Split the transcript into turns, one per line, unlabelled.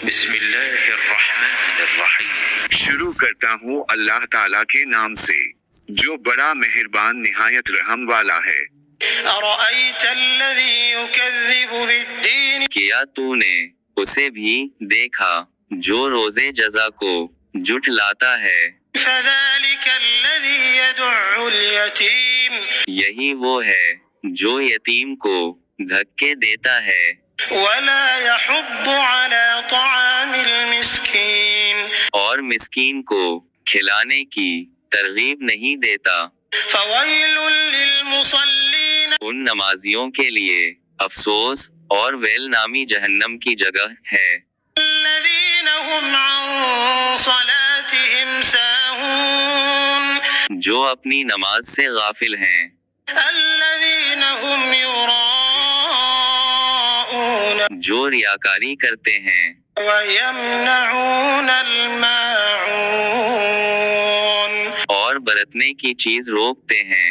بسم اللہ الرحمن الرحیم۔
شروع کرتا ہوں اللہ تعالیٰ کے نام سے جو بڑا مہربان نہایت رحم والا ہے۔
ارأیت الذی یکذب بالدین،
کیا تو نے اسے بھی دیکھا جو روز جزا کو جھٹلاتا ہے؟
فذلک الذی یدع الیتیم،
یہی وہ ہے جو یتیم کو دھکے دیتا ہے
ولا یحض علی طعام المسکین،
اور مسکین کو کھلانے کی ترغیب نہیں دیتا۔
فویل للمصلین،
ان نمازیوں کے لیے افسوس اور ویل نامی جہنم کی جگہ ہے،
الذین هم عن صلاتهم ساہون،
جو اپنی نماز سے غافل ہیں،
الذین هم یراءون،
جو ریاکاری کرتے ہیں،
وَيَمْنَعُونَ الْمَاعُونَ،
اور برتنے کی چیز روکتے ہیں۔